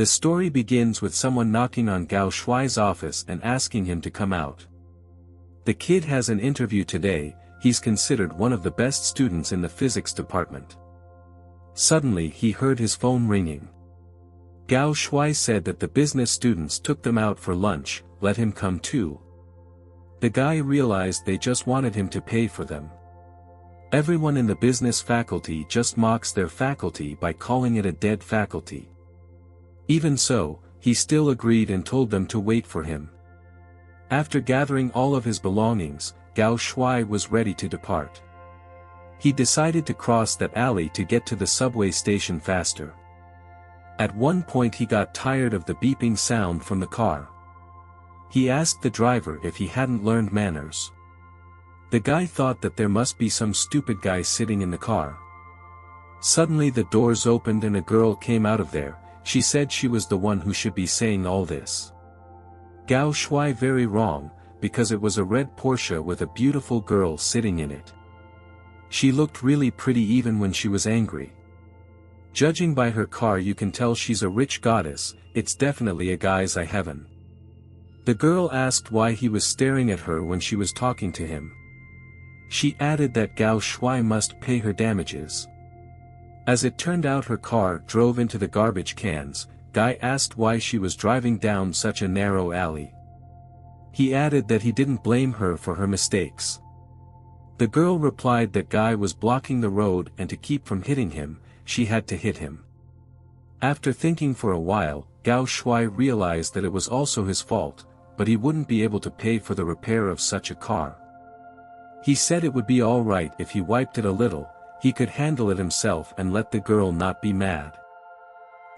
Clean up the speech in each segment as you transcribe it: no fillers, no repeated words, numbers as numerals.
The story begins with someone knocking on Gao Shuai's office and asking him to come out. The kid has an interview today, he's considered one of the best students in the physics department. Suddenly he heard his phone ringing. Gao Shuai said that the business students took them out for lunch, let him come too. The guy realized they just wanted him to pay for them. Everyone in the business faculty just mocks their faculty by calling it a dead faculty. Even so, he still agreed and told them to wait for him. After gathering all of his belongings, Gao Shuai was ready to depart. He decided to cross that alley to get to the subway station faster. At one point he got tired of the beeping sound from the car. He asked the driver if he hadn't learned manners. The guy thought that there must be some stupid guy sitting in the car. Suddenly the doors opened and a girl came out of there. She said she was the one who should be saying all this. Gao Shuai very wrong, because it was a red Porsche with a beautiful girl sitting in it. She looked really pretty even when she was angry. Judging by her car you can tell she's a rich goddess, it's definitely a guy's eye heaven. The girl asked why he was staring at her when she was talking to him. She added that Gao Shuai must pay her damages. As it turned out her car drove into the garbage cans. Guy asked why she was driving down such a narrow alley. He added that he didn't blame her for her mistakes. The girl replied that Guy was blocking the road and to keep from hitting him, she had to hit him. After thinking for a while, Gao Shuai realized that it was also his fault, but he wouldn't be able to pay for the repair of such a car. He said it would be alright if he wiped it a little, he could handle it himself and let the girl not be mad.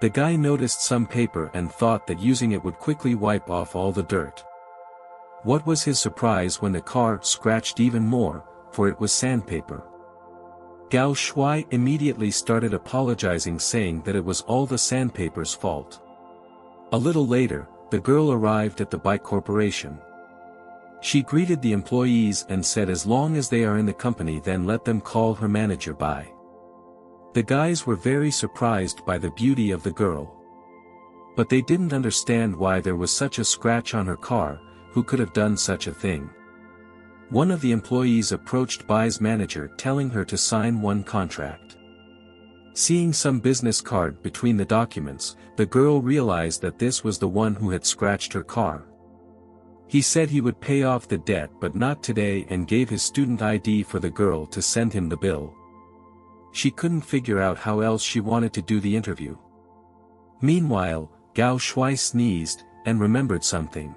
The guy noticed some paper and thought that using it would quickly wipe off all the dirt. What was his surprise when the car scratched even more, for it was sandpaper. Gao Shuai immediately started apologizing saying that it was all the sandpaper's fault. A little later, the girl arrived at the bike corporation. She greeted the employees and said as long as they are in the company then let them call her manager by. The guys were very surprised by the beauty of the girl. But they didn't understand why there was such a scratch on her car, who could have done such a thing. One of the employees approached Bai's manager telling her to sign one contract. Seeing some business card between the documents, the girl realized that this was the one who had scratched her car. He said he would pay off the debt but not today and gave his student ID for the girl to send him the bill. She couldn't figure out how else she wanted to do the interview. Meanwhile, Gao Shuai sneezed, and remembered something.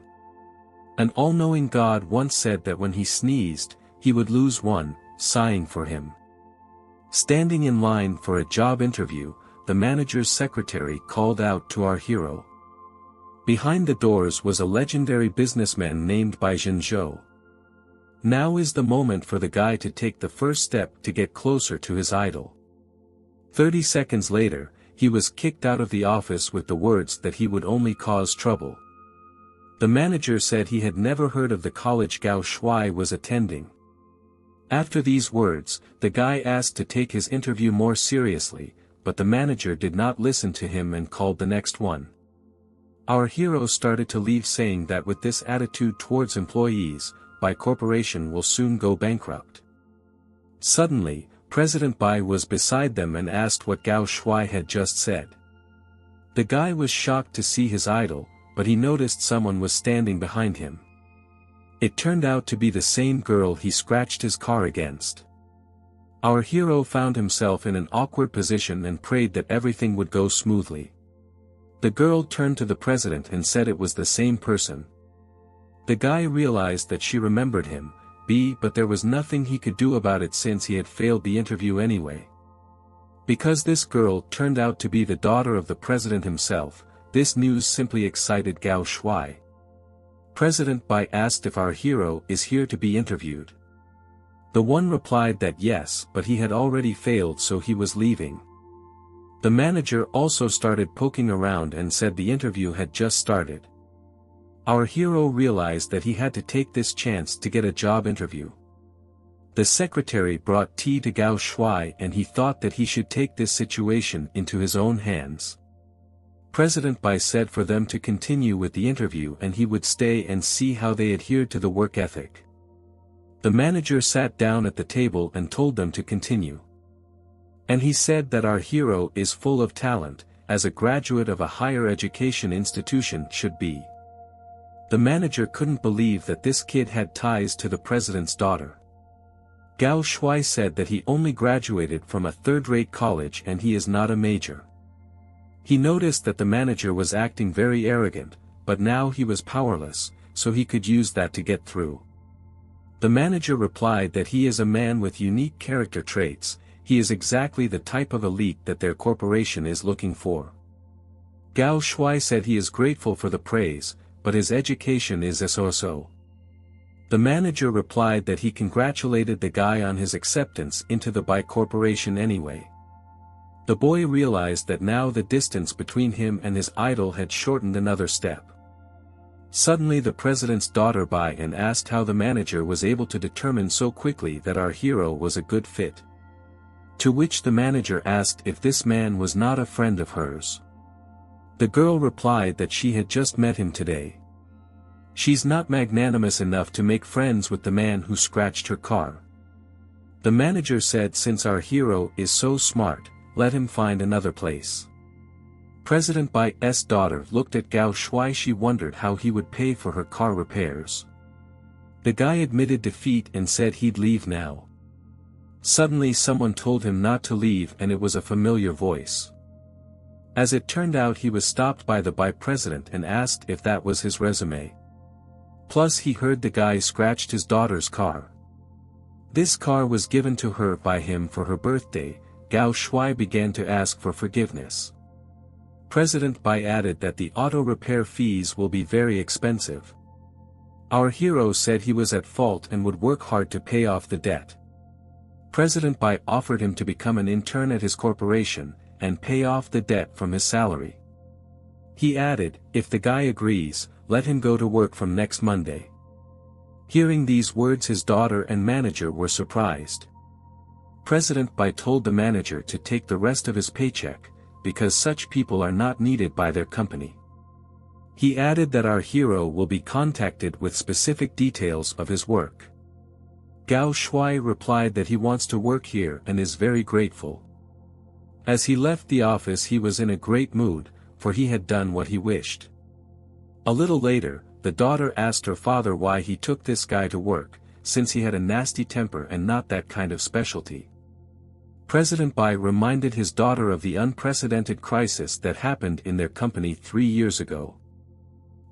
An all-knowing God once said that when he sneezed, he would lose one, sighing for him. Standing in line for a job interview, the manager's secretary called out to our hero. Behind the doors was a legendary businessman named Bai Zhenzhou. Now is the moment for the guy to take the first step to get closer to his idol. 30 seconds later, he was kicked out of the office with the words that he would only cause trouble. The manager said he had never heard of the college Gao Shuai was attending. After these words, the guy asked to take his interview more seriously, but the manager did not listen to him and called the next one. Our hero started to leave saying that with this attitude towards employees, Bai Corporation will soon go bankrupt. Suddenly, President Bai was beside them and asked what Gao Shuai had just said. The guy was shocked to see his idol, but he noticed someone was standing behind him. It turned out to be the same girl he scratched his car against. Our hero found himself in an awkward position and prayed that everything would go smoothly. The girl turned to the president and said it was the same person. The guy realized that she remembered him, but there was nothing he could do about it since he had failed the interview anyway. Because this girl turned out to be the daughter of the president himself, this news simply excited Gao Shuai. President Bai asked if our hero is here to be interviewed. The one replied that yes, but he had already failed so he was leaving. The manager also started poking around and said the interview had just started. Our hero realized that he had to take this chance to get a job interview. The secretary brought tea to Gao Shuai and he thought that he should take this situation into his own hands. President Bai said for them to continue with the interview and he would stay and see how they adhered to the work ethic. The manager sat down at the table and told them to continue. And he said that our hero is full of talent, as a graduate of a higher education institution should be. The manager couldn't believe that this kid had ties to the president's daughter. Gao Shuai said that he only graduated from a third-rate college and he is not a major. He noticed that the manager was acting very arrogant, but now he was powerless, so he could use that to get through. The manager replied that he is a man with unique character traits, he is exactly the type of elite that their corporation is looking for. Gao Shuai said he is grateful for the praise, but his education is a so-so. The manager replied that he congratulated the guy on his acceptance into the Bai Corporation anyway. The boy realized that now the distance between him and his idol had shortened another step. Suddenly the president's daughter Bai and asked how the manager was able to determine so quickly that our hero was a good fit. To which the manager asked if this man was not a friend of hers. The girl replied that she had just met him today. She's not magnanimous enough to make friends with the man who scratched her car. The manager said since our hero is so smart, let him find another place. President Bai's daughter looked at Gao Shuai. She wondered how he would pay for her car repairs. The guy admitted defeat and said he'd leave now. Suddenly someone told him not to leave and it was a familiar voice. As it turned out he was stopped by the Bai president and asked if that was his resume. Plus he heard the guy scratched his daughter's car. This car was given to her by him for her birthday. Gao Shuai began to ask for forgiveness. President Bai added that the auto repair fees will be very expensive. Our hero said he was at fault and would work hard to pay off the debt. President Bai offered him to become an intern at his corporation, and pay off the debt from his salary. He added, if the guy agrees, let him go to work from next Monday. Hearing these words his daughter and manager were surprised. President Bai told the manager to take the rest of his paycheck, because such people are not needed by their company. He added that our hero will be contacted with specific details of his work. Gao Shuai replied that he wants to work here and is very grateful. As he left the office he was in a great mood, for he had done what he wished. A little later, the daughter asked her father why he took this guy to work, since he had a nasty temper and not that kind of specialty. President Bai reminded his daughter of the unprecedented crisis that happened in their company 3 years ago.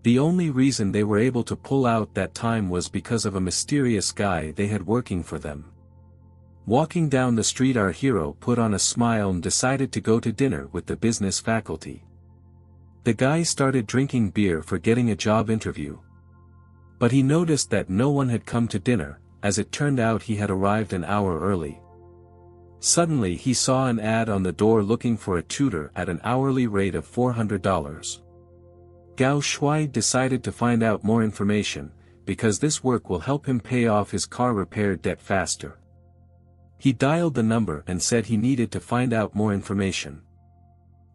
The only reason they were able to pull out that time was because of a mysterious guy they had working for them. Walking down the street our hero put on a smile and decided to go to dinner with the business faculty. The guy started drinking beer for getting a job interview. But he noticed that no one had come to dinner, as it turned out he had arrived an hour early. Suddenly he saw an ad on the door looking for a tutor at an hourly rate of $400. Gao Shuai decided to find out more information, because this work will help him pay off his car repair debt faster. He dialed the number and said he needed to find out more information.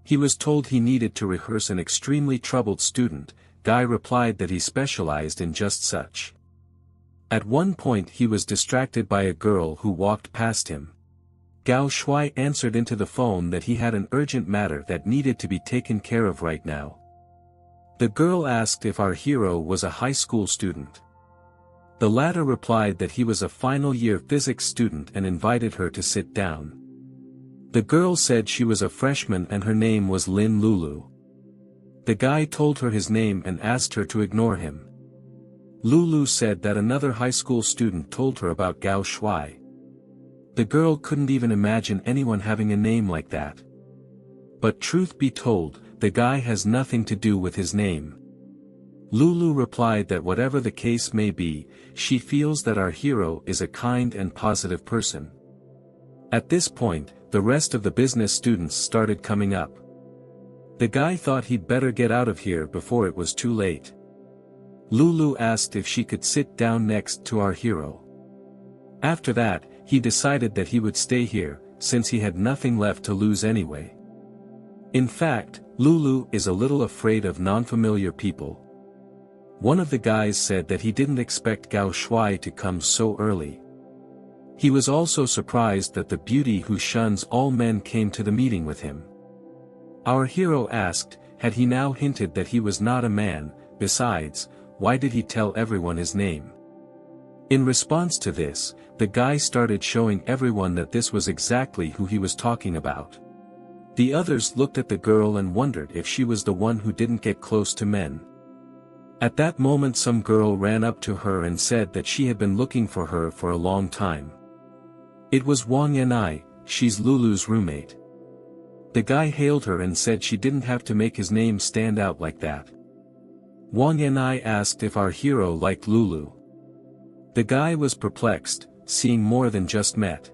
He was told he needed to rehearse an extremely troubled student. Guy replied that he specialized in just such. At one point he was distracted by a girl who walked past him. Gao Shuai answered into the phone that he had an urgent matter that needed to be taken care of right now. The girl asked if our hero was a high school student. The latter replied that he was a final-year physics student and invited her to sit down. The girl said she was a freshman and her name was Lulu. The guy told her his name and asked her to ignore him. Lulu said that another high school student told her about Gao Shuai. The girl couldn't even imagine anyone having a name like that. But truth be told, the guy has nothing to do with his name. Lulu replied that whatever the case may be, she feels that our hero is a kind and positive person. At this point, the rest of the business students started coming up. The guy thought he'd better get out of here before it was too late. Lulu asked if she could sit down next to our hero. After that, he decided that he would stay here, since he had nothing left to lose anyway. In fact, Lulu is a little afraid of non-familiar people. One of the guys said that he didn't expect Gao Shuai to come so early. He was also surprised that the beauty who shuns all men came to the meeting with him. Our hero asked, had he now hinted that he was not a man? Besides, why did he tell everyone his name? In response to this, the guy started showing everyone that this was exactly who he was talking about. The others looked at the girl and wondered if she was the one who didn't get close to men. At that moment some girl ran up to her and said that she had been looking for her for a long time. It was Wang Yanai, she's Lulu's roommate. The guy hailed her and said she didn't have to make his name stand out like that. Wang Yanai asked if our hero liked Lulu. The guy was perplexed, seeing more than just met.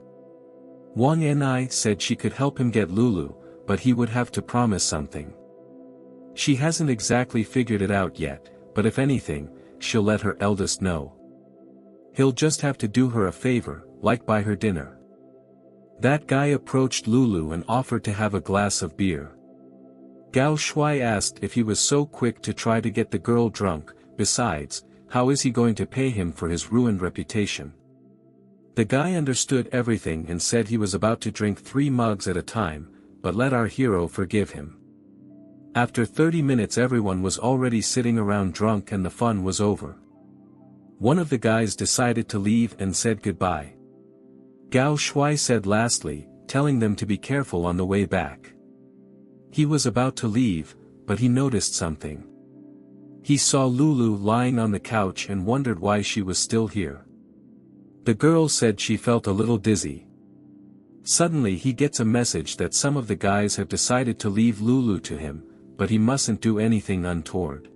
Wang Yanai said she could help him get Lulu, but he would have to promise something. She hasn't exactly figured it out yet, but if anything, she'll let her eldest know. He'll just have to do her a favor, like buy her dinner. That guy approached Lulu and offered to have a glass of beer. Gao Shuai asked if he was so quick to try to get the girl drunk. Besides, how is he going to pay him for his ruined reputation? The guy understood everything and said he was about to drink 3 mugs at a time, but let our hero forgive him. After 30 minutes everyone was already sitting around drunk and the fun was over. One of the guys decided to leave and said goodbye. Gao Shuai said lastly, telling them to be careful on the way back. He was about to leave, but he noticed something. He saw Lulu lying on the couch and wondered why she was still here. The girl said she felt a little dizzy. Suddenly he gets a message that some of the guys have decided to leave Lulu to him, but he mustn't do anything untoward.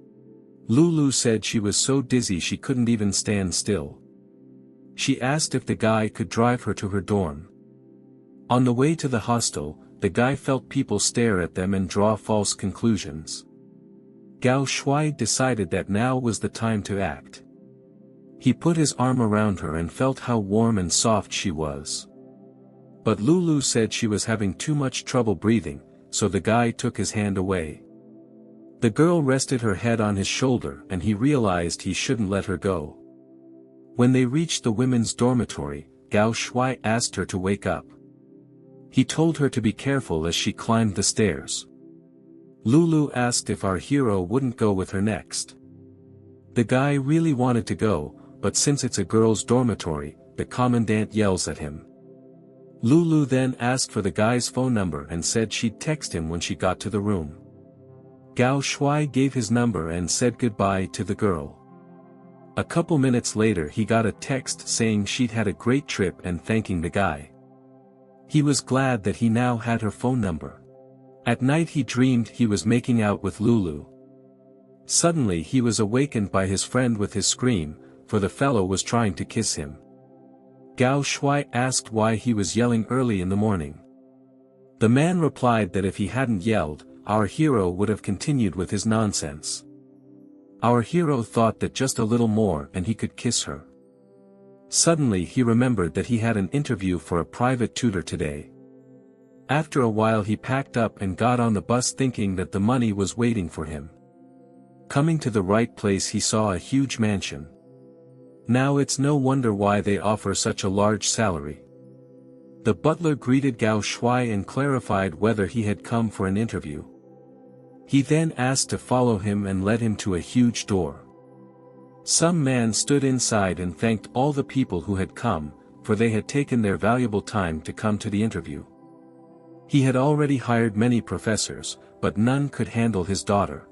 Lulu said she was so dizzy she couldn't even stand still. She asked if the guy could drive her to her dorm. On the way to the hostel, the guy felt people stare at them and draw false conclusions. Gao Shuai decided that now was the time to act. He put his arm around her and felt how warm and soft she was. But Lulu said she was having too much trouble breathing, so the guy took his hand away. The girl rested her head on his shoulder and he realized he shouldn't let her go. When they reached the women's dormitory, Gao Shuai asked her to wake up. He told her to be careful as she climbed the stairs. Lulu asked if our hero wouldn't go with her next. The guy really wanted to go, but since it's a girls' dormitory, the commandant yells at him. Lulu then asked for the guy's phone number and said she'd text him when she got to the room. Gao Shuai gave his number and said goodbye to the girl. A couple minutes later he got a text saying she'd had a great trip and thanking the guy. He was glad that he now had her phone number. At night he dreamed he was making out with Lulu. Suddenly he was awakened by his friend with his scream, for the fellow was trying to kiss him. Gao Shuai asked why he was yelling early in the morning. The man replied that if he hadn't yelled, our hero would have continued with his nonsense. Our hero thought that just a little more and he could kiss her. Suddenly he remembered that he had an interview for a private tutor today. After a while he packed up and got on the bus thinking that the money was waiting for him. Coming to the right place he saw a huge mansion. Now it's no wonder why they offer such a large salary. The butler greeted Gao Shuai and clarified whether he had come for an interview. He then asked to follow him and led him to a huge door. Some man stood inside and thanked all the people who had come, for they had taken their valuable time to come to the interview. He had already hired many professors, but none could handle his daughter.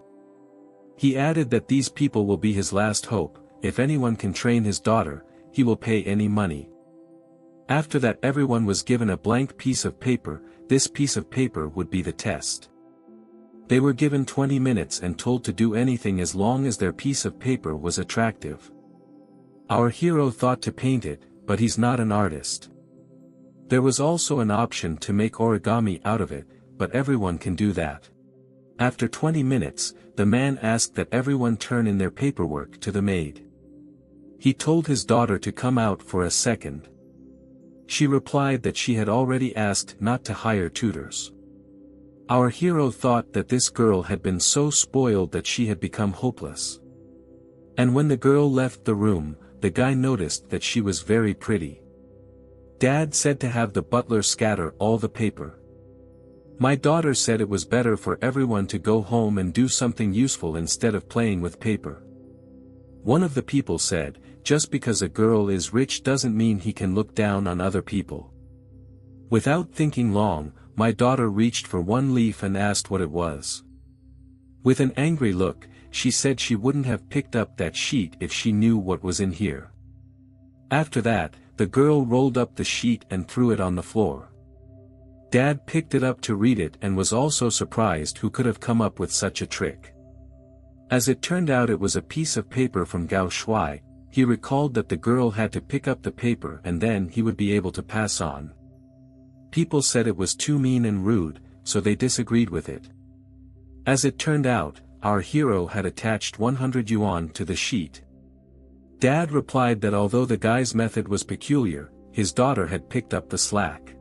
He added that these people will be his last hope. If anyone can train his daughter, he will pay any money. After that everyone was given a blank piece of paper. This piece of paper would be the test. They were given 20 minutes and told to do anything as long as their piece of paper was attractive. Our hero thought to paint it, but he's not an artist. There was also an option to make origami out of it, but everyone can do that. After 20 minutes, the man asked that everyone turn in their paperwork to the maid. He told his daughter to come out for a second. She replied that she had already asked not to hire tutors. Our hero thought that this girl had been so spoiled that she had become hopeless. And when the girl left the room, the guy noticed that she was very pretty. Dad said to have the butler scatter all the paper. My daughter said it was better for everyone to go home and do something useful instead of playing with paper. One of the people said, just because a girl is rich doesn't mean he can look down on other people. Without thinking long, my daughter reached for one leaf and asked what it was. With an angry look, she said she wouldn't have picked up that sheet if she knew what was in here. After that, the girl rolled up the sheet and threw it on the floor. Dad picked it up to read it and was also surprised who could have come up with such a trick. As it turned out, it was a piece of paper from Gao Shui. He recalled that the girl had to pick up the paper and then he would be able to pass on. People said it was too mean and rude, so they disagreed with it. As it turned out, our hero had attached 100 yuan to the sheet. Dad replied that although the guy's method was peculiar, his daughter had picked up the slack.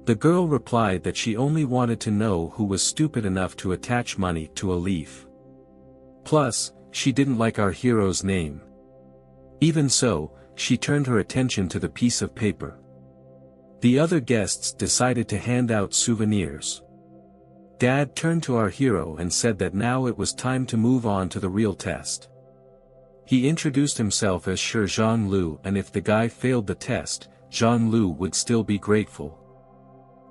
The girl replied that she only wanted to know who was stupid enough to attach money to a leaf. Plus, she didn't like our hero's name. Even so, she turned her attention to the piece of paper. The other guests decided to hand out souvenirs. Dad turned to our hero and said that now it was time to move on to the real test. He introduced himself as Sir Zhang Lu, and if the guy failed the test, Zhang Lu would still be grateful.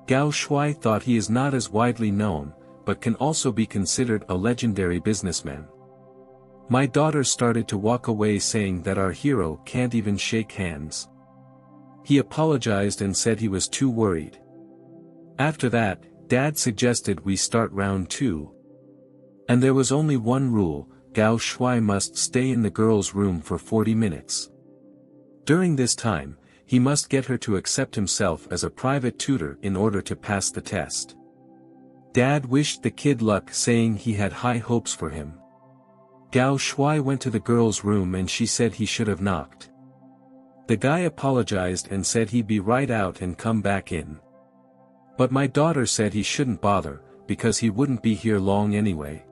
Gao Shui thought he is not as widely known, but can also be considered a legendary businessman. My daughter started to walk away saying that our hero can't even shake hands. He apologized and said he was too worried. After that, Dad suggested we start round 2. And there was only one rule: Gao Shui must stay in the girl's room for 40 minutes. During this time, he must get her to accept himself as a private tutor in order to pass the test. Dad wished the kid luck, saying he had high hopes for him. Gao Shui went to the girl's room and she said he should have knocked. The guy apologized and said he'd be right out and come back in. But my daughter said he shouldn't bother, because he wouldn't be here long anyway.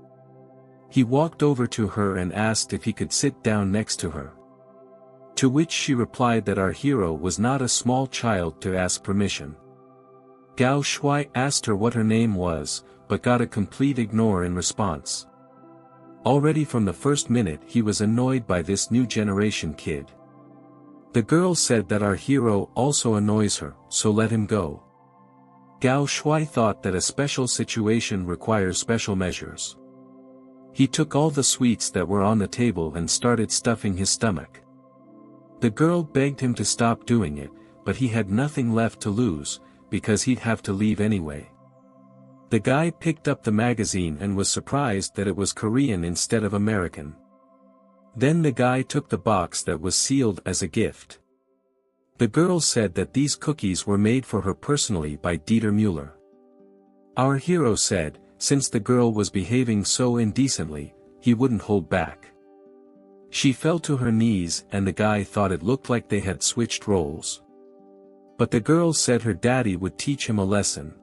He walked over to her and asked if he could sit down next to her. To which she replied that our hero was not a small child to ask permission. Gao Shui asked her what her name was, but got a complete ignore in response. Already from the first minute he was annoyed by this new generation kid. The girl said that our hero also annoys her, so let him go. Gao Shui thought that a special situation requires special measures. He took all the sweets that were on the table and started stuffing his stomach. The girl begged him to stop doing it, but he had nothing left to lose, because he'd have to leave anyway. The guy picked up the magazine and was surprised that it was Korean instead of American. Then the guy took the box that was sealed as a gift. The girl said that these cookies were made for her personally by Dieter Müller. Our hero said, since the girl was behaving so indecently, he wouldn't hold back. She fell to her knees and the guy thought it looked like they had switched roles. But the girl said her daddy would teach him a lesson.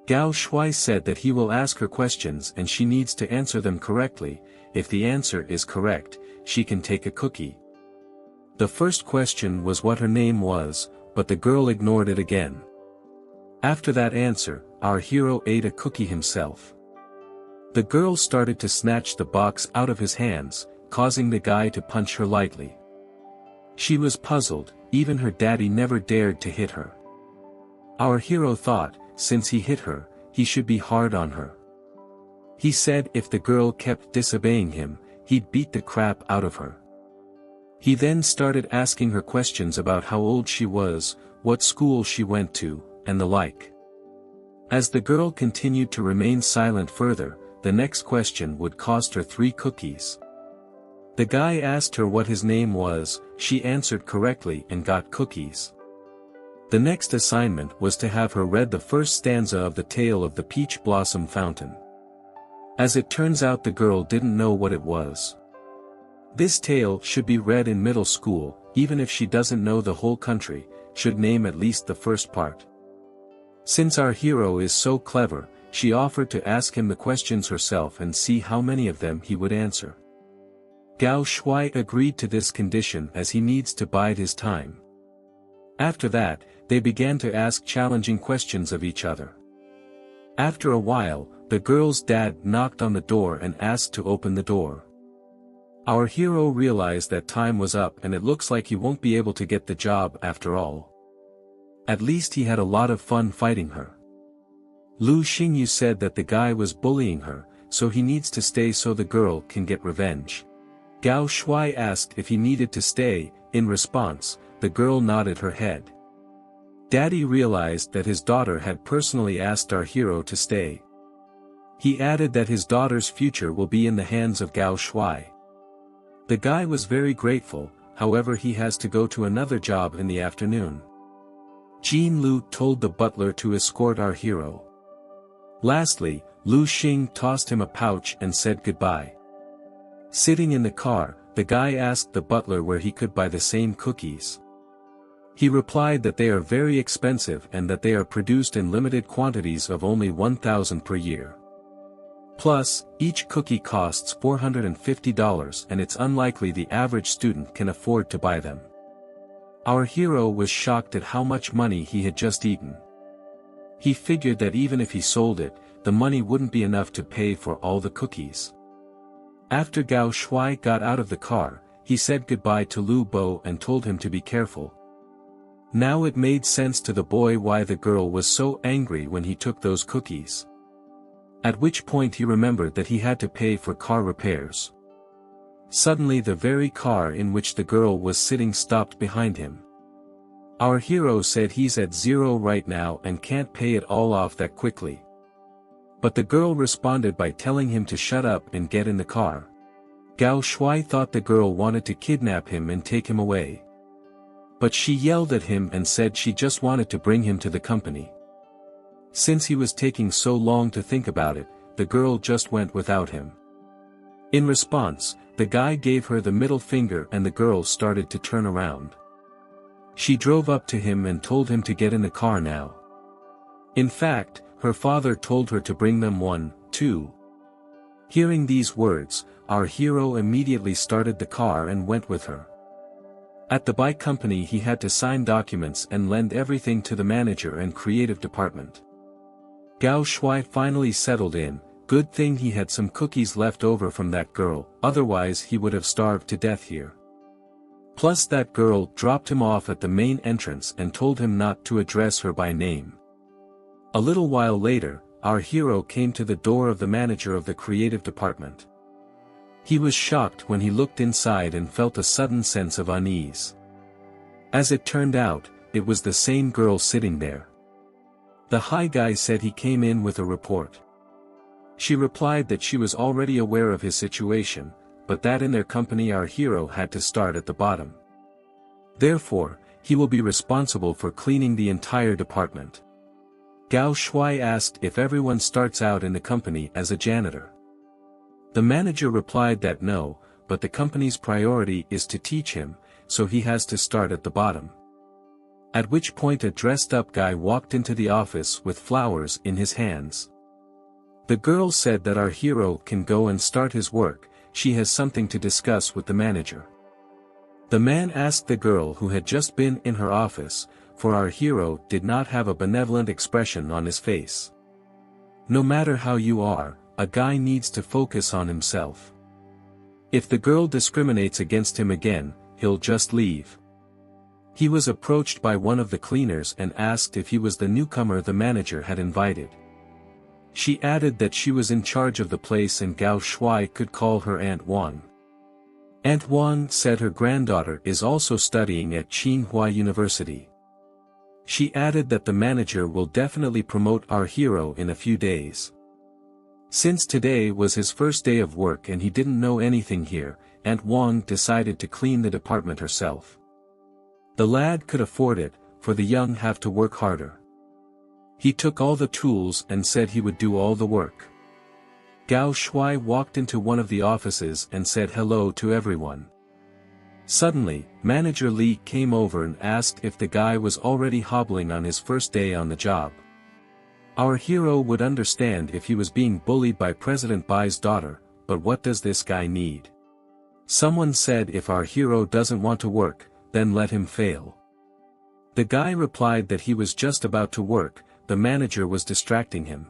Gao Shui said that he will ask her questions and she needs to answer them correctly. If the answer is correct, she can take a cookie. The first question was what her name was, but the girl ignored it again. After that answer, our hero ate a cookie himself. The girl started to snatch the box out of his hands, causing the guy to punch her lightly. She was puzzled, even her daddy never dared to hit her. Our hero thought, since he hit her, he should be hard on her. He said if the girl kept disobeying him, he'd beat the crap out of her. He then started asking her questions about how old she was, what school she went to, and the like. As the girl continued to remain silent further, the next question would cost her 3 cookies. The guy asked her what his name was, she answered correctly and got cookies. The next assignment was to have her read the first stanza of the tale of the Peach Blossom Fountain. As it turns out, the girl didn't know what it was. This tale should be read in middle school, even if she doesn't know the whole country, should name at least the first part. Since our hero is so clever, she offered to ask him the questions herself and see how many of them he would answer. Gao Shuai agreed to this condition as he needs to bide his time. After that, they began to ask challenging questions of each other. After a while, the girl's dad knocked on the door and asked to open the door. Our hero realized that time was up and it looks like he won't be able to get the job after all. At least he had a lot of fun fighting her. Lu Xingyu said that the guy was bullying her, so he needs to stay so the girl can get revenge. Gao Shuai asked if he needed to stay. In response, the girl nodded her head. Daddy realized that his daughter had personally asked our hero to stay. He added that his daughter's future will be in the hands of Gao Shuai. The guy was very grateful, however he has to go to another job in the afternoon. Jean Lu told the butler to escort our hero. Lastly, Lu Xing tossed him a pouch and said goodbye. Sitting in the car, the guy asked the butler where he could buy the same cookies. He replied that they are very expensive and that they are produced in limited quantities of only 1,000 per year. Plus, each cookie costs $450 and it's unlikely the average student can afford to buy them. Our hero was shocked at how much money he had just eaten. He figured that even if he sold it, the money wouldn't be enough to pay for all the cookies. After Gao Shuai got out of the car, he said goodbye to Lu Bo and told him to be careful. Now it made sense to the boy why the girl was so angry when he took those cookies. At which point he remembered that he had to pay for car repairs. Suddenly the very car in which the girl was sitting stopped behind him. Our hero said he's at zero right now and can't pay it all off that quickly. But the girl responded by telling him to shut up and get in the car. Gao Shuai thought the girl wanted to kidnap him and take him away. But she yelled at him and said she just wanted to bring him to the company. Since he was taking so long to think about it, the girl just went without him. In response, the guy gave her the middle finger and the girl started to turn around. She drove up to him and told him to get in the car now. In fact, her father told her to bring them 1, 2. Hearing these words, our hero immediately started the car and went with her. At the bike company he had to sign documents and lend everything to the manager and creative department. Gao Shuai finally settled in. Good thing he had some cookies left over from that girl, otherwise he would have starved to death here. Plus that girl dropped him off at the main entrance and told him not to address her by name. A little while later, our hero came to the door of the manager of the creative department. He was shocked when he looked inside and felt a sudden sense of unease. As it turned out, it was the same girl sitting there. The high guy said he came in with a report. She replied that she was already aware of his situation, but that in their company our hero had to start at the bottom. Therefore, he will be responsible for cleaning the entire department. Gao Shuai asked if everyone starts out in the company as a janitor. The manager replied that no, but the company's priority is to teach him, so he has to start at the bottom. At which point a dressed-up guy walked into the office with flowers in his hands. The girl said that our hero can go and start his work, she has something to discuss with the manager. The man asked the girl who had just been in her office, for our hero did not have a benevolent expression on his face. No matter how you are, a guy needs to focus on himself. If the girl discriminates against him again, he'll just leave. He was approached by one of the cleaners and asked if he was the newcomer the manager had invited. She added that she was in charge of the place and Gao Shuai could call her Aunt Wang. Aunt Wang said her granddaughter is also studying at Tsinghua University. She added that the manager will definitely promote our hero in a few days. Since today was his first day of work and he didn't know anything here, Aunt Wang decided to clean the department herself. The lad could afford it, for the young have to work harder. He took all the tools and said he would do all the work. Gao Shuai walked into one of the offices and said hello to everyone. Suddenly, Manager Li came over and asked if the guy was already hobbling on his first day on the job. Our hero would understand if he was being bullied by President Bai's daughter, but what does this guy need? Someone said if our hero doesn't want to work, then let him fail. The guy replied that he was just about to work, the manager was distracting him.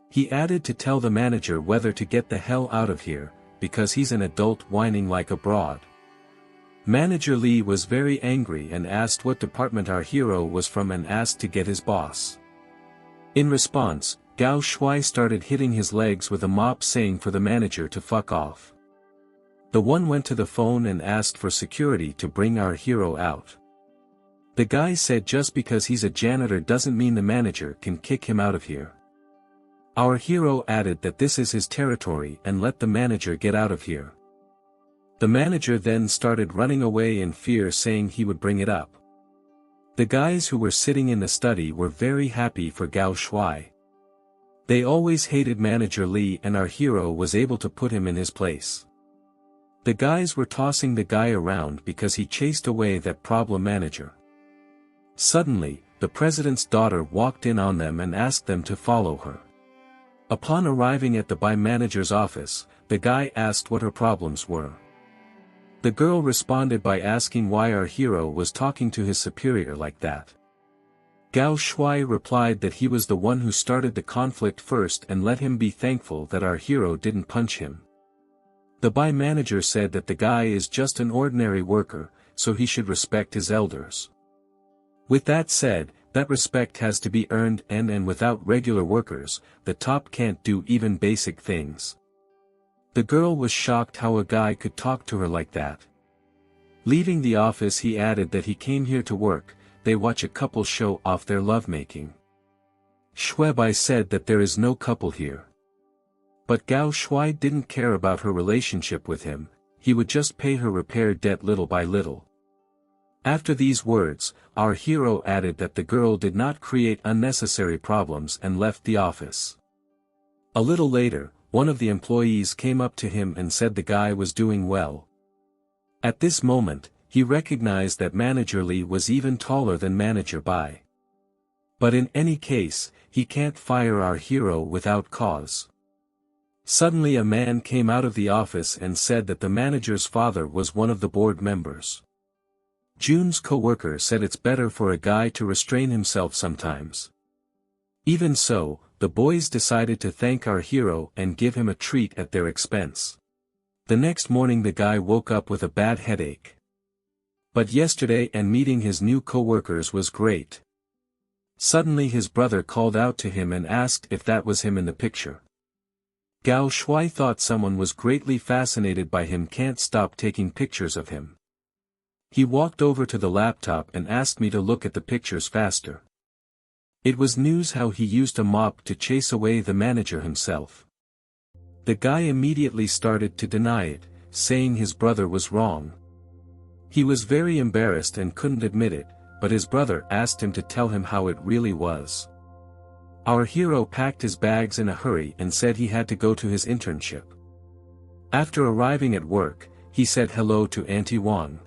He added to tell the manager whether to get the hell out of here, because he's an adult whining like a broad. Manager Lee was very angry and asked what department our hero was from and asked to get his boss. In response, Gao Shuai started hitting his legs with a mop saying for the manager to fuck off. The one went to the phone and asked for security to bring our hero out. The guy said just because he's a janitor doesn't mean the manager can kick him out of here. Our hero added that this is his territory and let the manager get out of here. The manager then started running away in fear saying he would bring it up. The guys who were sitting in the study were very happy for Gao Shuai. They always hated Manager Lee and our hero was able to put him in his place. The guys were tossing the guy around because he chased away that problem manager. Suddenly, the president's daughter walked in on them and asked them to follow her. Upon arriving at the Bai manager's office, the guy asked what her problems were. The girl responded by asking why our hero was talking to his superior like that. Gao Shuai replied that he was the one who started the conflict first and let him be thankful that our hero didn't punch him. The Bai manager said that the guy is just an ordinary worker, so he should respect his elders. With that said, that respect has to be earned and without regular workers, the top can't do even basic things. The girl was shocked how a guy could talk to her like that. Leaving the office he added that he came here to work, they watch a couple show off their lovemaking. Shuai said that there is no couple here. But Gao Shuai didn't care about her relationship with him, he would just pay her repair debt little by little. After these words, our hero added that the girl did not create unnecessary problems and left the office. A little later, one of the employees came up to him and said the guy was doing well. At this moment, he recognized that Manager Lee was even taller than Manager Bai. But in any case, he can't fire our hero without cause. Suddenly a man came out of the office and said that the manager's father was one of the board members. Jun's co-worker said it's better for a guy to restrain himself sometimes. Even so, the boys decided to thank our hero and give him a treat at their expense. The next morning the guy woke up with a bad headache. But yesterday and meeting his new co-workers was great. Suddenly his brother called out to him and asked if that was him in the picture. Gao Shuai thought someone was greatly fascinated by him, can't stop taking pictures of him. He walked over to the laptop and asked me to look at the pictures faster. It was news how he used a mop to chase away the manager himself. The guy immediately started to deny it, saying his brother was wrong. He was very embarrassed and couldn't admit it, but his brother asked him to tell him how it really was. Our hero packed his bags in a hurry and said he had to go to his internship. After arriving at work, he said hello to Auntie Wang.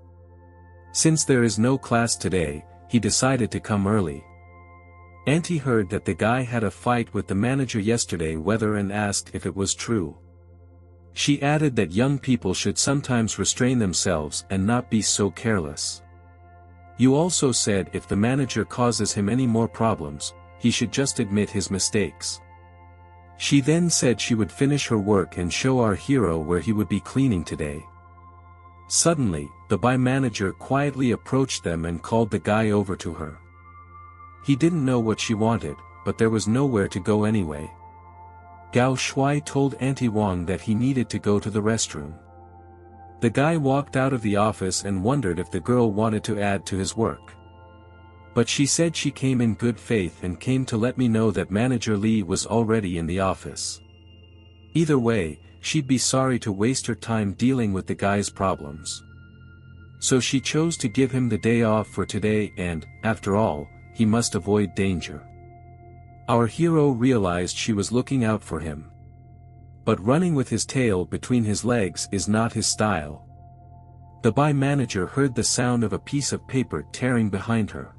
Since there is no class today, he decided to come early. Auntie heard that the guy had a fight with the manager yesterday and asked if it was true. She added that young people should sometimes restrain themselves and not be so careless. You also said if the manager causes him any more problems, he should just admit his mistakes. She then said she would finish her work and show our hero where he would be cleaning today. Suddenly, the Bai manager quietly approached them and called the guy over to her. He didn't know what she wanted, but there was nowhere to go anyway. Gao Shuai told Auntie Wang that he needed to go to the restroom. The guy walked out of the office and wondered if the girl wanted to add to his work. But she said she came in good faith and came to let me know that Manager Lee was already in the office. Either way, she'd be sorry to waste her time dealing with the guy's problems. So she chose to give him the day off for today and, after all, he must avoid danger. Our hero realized she was looking out for him. But running with his tail between his legs is not his style. The Bai manager heard the sound of a piece of paper tearing behind her.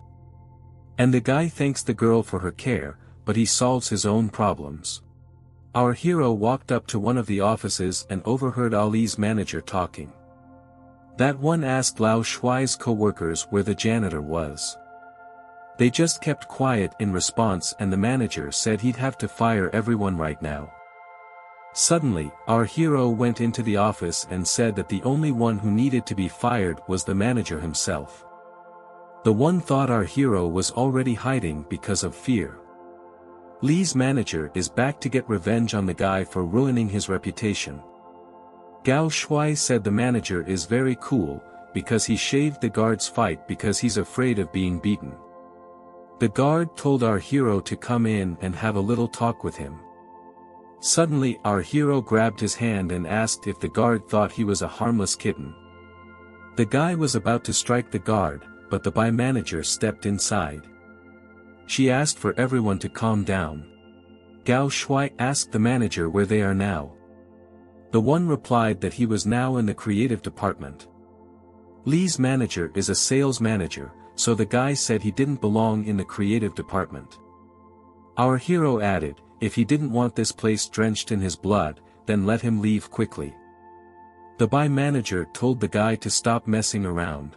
And the guy thanks the girl for her care, but he solves his own problems. Our hero walked up to one of the offices and overheard Ali's manager talking. That one asked Lao Shuai's co-workers where the janitor was. They just kept quiet in response, and the manager said he'd have to fire everyone right now. Suddenly, our hero went into the office and said that the only one who needed to be fired was the manager himself. The one thought our hero was already hiding because of fear. Lee's manager is back to get revenge on the guy for ruining his reputation. Gao Shuai said the manager is very cool, because he shaved the guard's fight because he's afraid of being beaten. The guard told our hero to come in and have a little talk with him. Suddenly our hero grabbed his hand and asked if the guard thought he was a harmless kitten. The guy was about to strike the guard, but the by manager stepped inside. She asked for everyone to calm down. Gao Shuai asked the manager where they are now. The one replied that he was now in the creative department. Lee's manager is a sales manager, so the guy said he didn't belong in the creative department. Our hero added, if he didn't want this place drenched in his blood, then let him leave quickly. The by manager told the guy to stop messing around.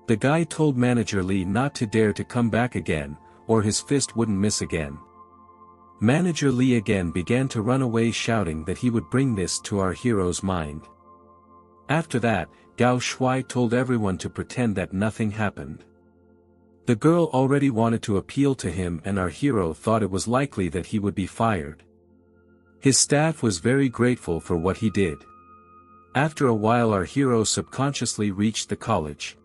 The guy told manager Lee not to dare to come back again, or his fist wouldn't miss again. Manager Lee again began to run away, shouting that he would bring this to our hero's mind. After that, Gao Shuai told everyone to pretend that nothing happened. The girl already wanted to appeal to him, and our hero thought it was likely that he would be fired. His staff was very grateful for what he did. After a while our hero subconsciously reached the college.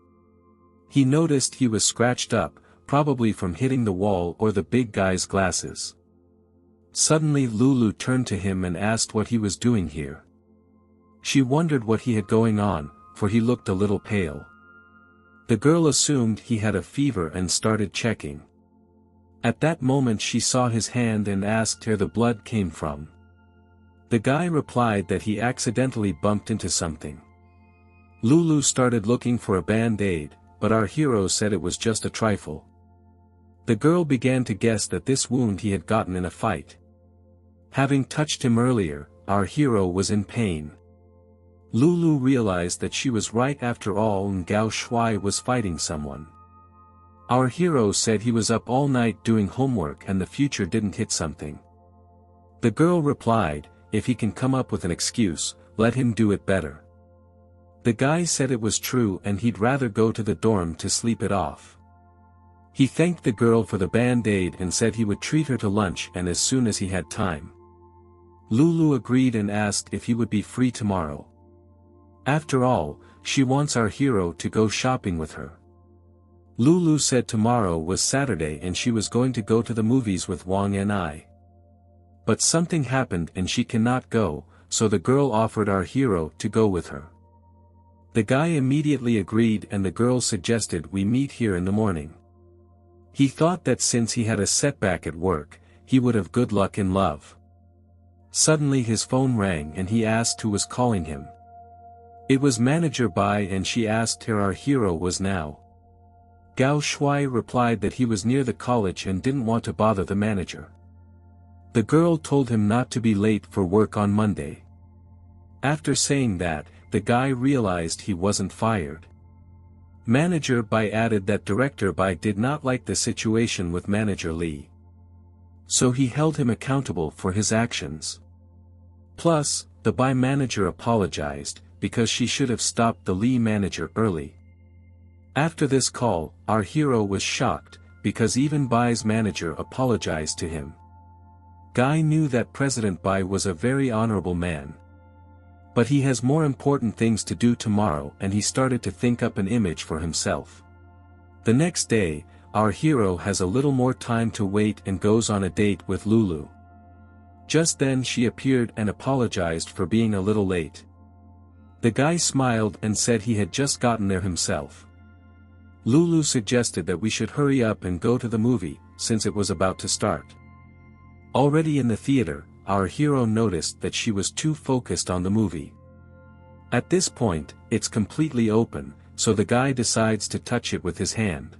He noticed he was scratched up, probably from hitting the wall or the big guy's glasses. Suddenly Lulu turned to him and asked what he was doing here. She wondered what he had going on, for he looked a little pale. The girl assumed he had a fever and started checking. At that moment she saw his hand and asked where the blood came from. The guy replied that he accidentally bumped into something. Lulu started looking for a band-aid, but our hero said it was just a trifle. The girl began to guess that this wound he had gotten in a fight. Having touched him earlier, our hero was in pain. Lulu realized that she was right after all, and Gao Shuai was fighting someone. Our hero said he was up all night doing homework and the future didn't hit something. The girl replied, if he can come up with an excuse, let him do it better. The guy said it was true and he'd rather go to the dorm to sleep it off. He thanked the girl for the band-aid and said he would treat her to lunch and as soon as he had time. Lulu agreed and asked if he would be free tomorrow. After all, she wants our hero to go shopping with her. Lulu said tomorrow was Saturday and she was going to go to the movies with Wang and I. But something happened and she cannot go, so the girl offered our hero to go with her. The guy immediately agreed and the girl suggested we meet here in the morning. He thought that since he had a setback at work, he would have good luck in love. Suddenly his phone rang and he asked who was calling him. It was Manager Bai and she asked where our hero was now. Gao Shuai replied that he was near the college and didn't want to bother the manager. The girl told him not to be late for work on Monday. After saying that, the guy realized he wasn't fired. Manager Bai added that Director Bai did not like the situation with Manager Lee. So he held him accountable for his actions. Plus, the Bai manager apologized, because she should have stopped the Lee manager early. After this call, our hero was shocked, because even Bai's manager apologized to him. Guy knew that President Bai was a very honorable man. But he has more important things to do tomorrow and he started to think up an image for himself. The next day, our hero has a little more time to wait and goes on a date with Lulu. Just then she appeared and apologized for being a little late. The guy smiled and said he had just gotten there himself. Lulu suggested that we should hurry up and go to the movie, since it was about to start. Already in the theater, our hero noticed that she was too focused on the movie. At this point, it's completely open, so the guy decides to touch it with his hand.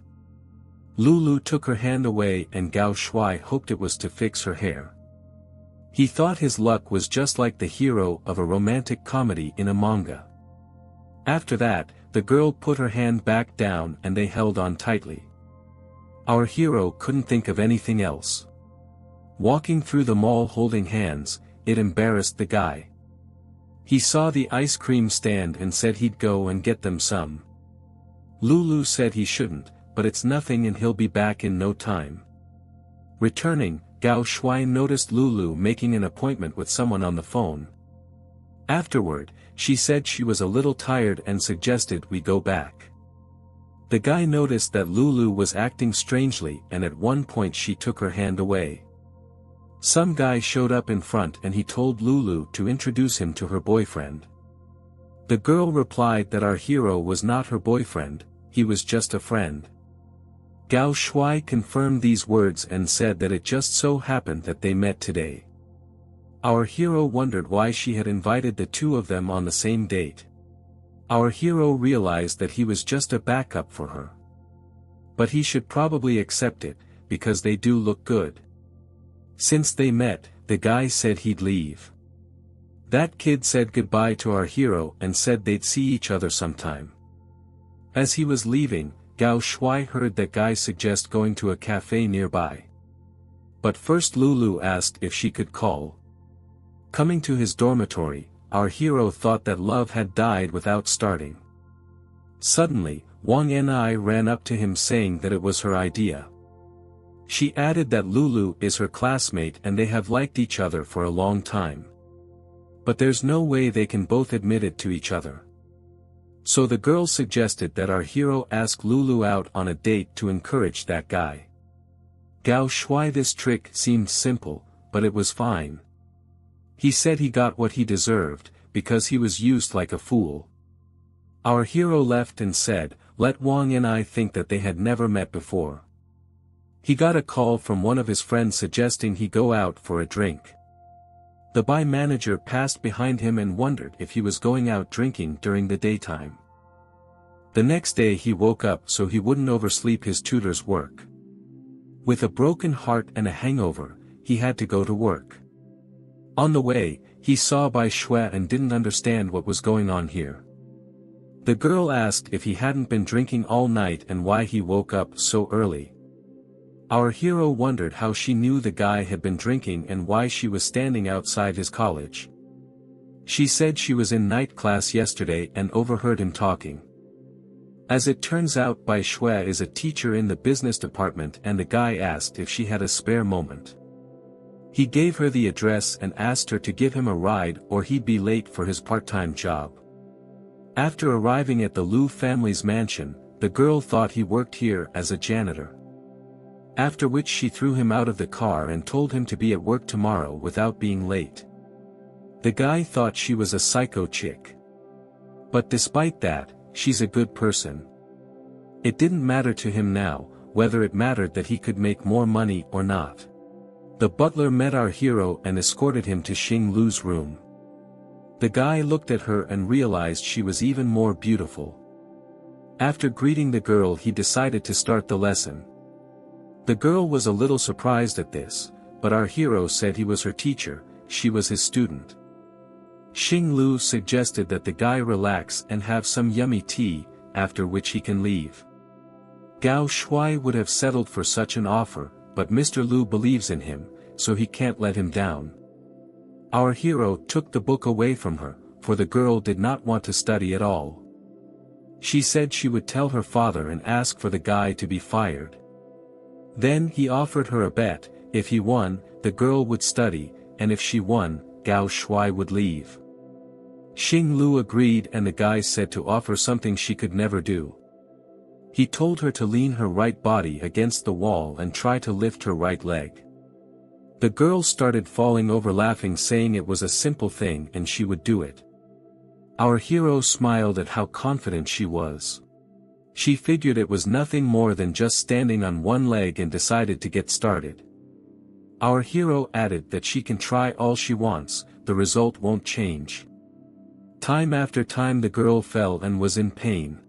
Lulu took her hand away and Gao Shuai hoped it was to fix her hair. He thought his luck was just like the hero of a romantic comedy in a manga. After that, the girl put her hand back down and they held on tightly. Our hero couldn't think of anything else. Walking through the mall holding hands, it embarrassed the guy. He saw the ice cream stand and said he'd go and get them some. Lulu said he shouldn't, but it's nothing and he'll be back in no time. Returning, Gao Shuai noticed Lulu making an appointment with someone on the phone. Afterward, she said she was a little tired and suggested we go back. The guy noticed that Lulu was acting strangely and at one point she took her hand away. Some guy showed up in front and he told Lulu to introduce him to her boyfriend. The girl replied that our hero was not her boyfriend, he was just a friend. Gao Shuai confirmed these words and said that it just so happened that they met today. Our hero wondered why she had invited the two of them on the same date. Our hero realized that he was just a backup for her. But he should probably accept it, because they do look good. Since they met, the guy said he'd leave. That kid said goodbye to our hero and said they'd see each other sometime. As he was leaving, Gao Shuai heard that guy suggest going to a cafe nearby. But first Lulu asked if she could call. Coming to his dormitory, our hero thought that love had died without starting. Suddenly, Wang Ni ran up to him saying that it was her idea. She added that Lulu is her classmate and they have liked each other for a long time. But there's no way they can both admit it to each other. So the girl suggested that our hero ask Lulu out on a date to encourage that guy. Gao Shuai, this trick seemed simple, but it was fine. He said he got what he deserved, because he was used like a fool. Our hero left and said, let Wang and I think that they had never met before. He got a call from one of his friends suggesting he go out for a drink. The bar manager passed behind him and wondered if he was going out drinking during the daytime. The next day he woke up so he wouldn't oversleep his tutor's work. With a broken heart and a hangover, he had to go to work. On the way, he saw Bai Shui and didn't understand what was going on here. The girl asked if he hadn't been drinking all night and why he woke up so early. Our hero wondered how she knew the guy had been drinking and why she was standing outside his college. She said she was in night class yesterday and overheard him talking. As it turns out, Bai Shui is a teacher in the business department and the guy asked if she had a spare moment. He gave her the address and asked her to give him a ride or he'd be late for his part-time job. After arriving at the Lu family's mansion, the girl thought he worked here as a janitor. After which she threw him out of the car and told him to be at work tomorrow without being late. The guy thought she was a psycho chick. But despite that, she's a good person. It didn't matter to him now, whether it mattered that he could make more money or not. The butler met our hero and escorted him to Xing Lu's room. The guy looked at her and realized she was even more beautiful. After greeting the girl, he decided to start the lesson. The girl was a little surprised at this, but our hero said he was her teacher, she was his student. Xing Lu suggested that the guy relax and have some yummy tea, after which he can leave. Gao Shuai would have settled for such an offer, but Mr. Lu believes in him, so he can't let him down. Our hero took the book away from her, for the girl did not want to study at all. She said she would tell her father and ask for the guy to be fired. Then he offered her a bet, if he won, the girl would study, and if she won, Gao Shuai would leave. Xing Lu agreed and the guy said to offer something she could never do. He told her to lean her right body against the wall and try to lift her right leg. The girl started falling over laughing, saying it was a simple thing and she would do it. Our hero smiled at how confident she was. She figured it was nothing more than just standing on one leg and decided to get started. Our hero added that she can try all she wants, the result won't change. Time after time the girl fell and was in pain.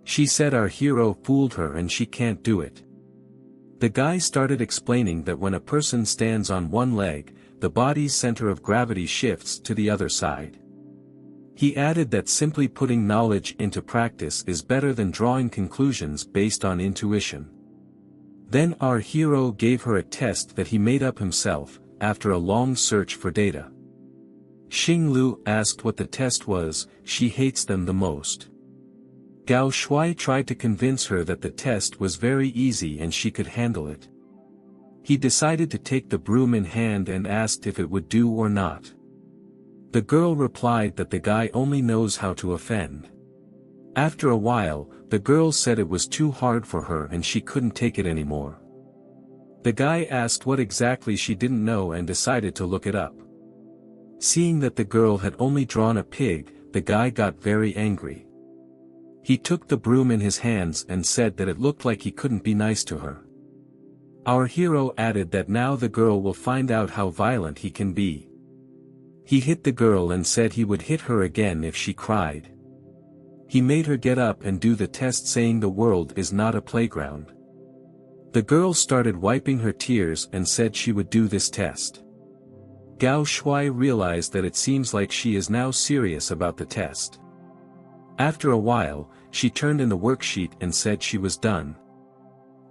She said our hero fooled her and she can't do it. The guy started explaining that when a person stands on one leg, the body's center of gravity shifts to the other side. He added that simply putting knowledge into practice is better than drawing conclusions based on intuition. Then our hero gave her a test that he made up himself, after a long search for data. Xinglu asked what the test was. She hates them the most. Gao Shui tried to convince her that the test was very easy and she could handle it. He decided to take the broom in hand and asked if it would do or not. The girl replied that the guy only knows how to offend. After a while, the girl said it was too hard for her and she couldn't take it anymore. The guy asked what exactly she didn't know and decided to look it up. Seeing that the girl had only drawn a pig, the guy got very angry. He took the broom in his hands and said that it looked like he couldn't be nice to her. Our hero added that now the girl will find out how violent he can be. He hit the girl and said he would hit her again if she cried. He made her get up and do the test, saying the world is not a playground. The girl started wiping her tears and said she would do this test. Gao Shui realized that it seems like she is now serious about the test. After a while, she turned in the worksheet and said she was done.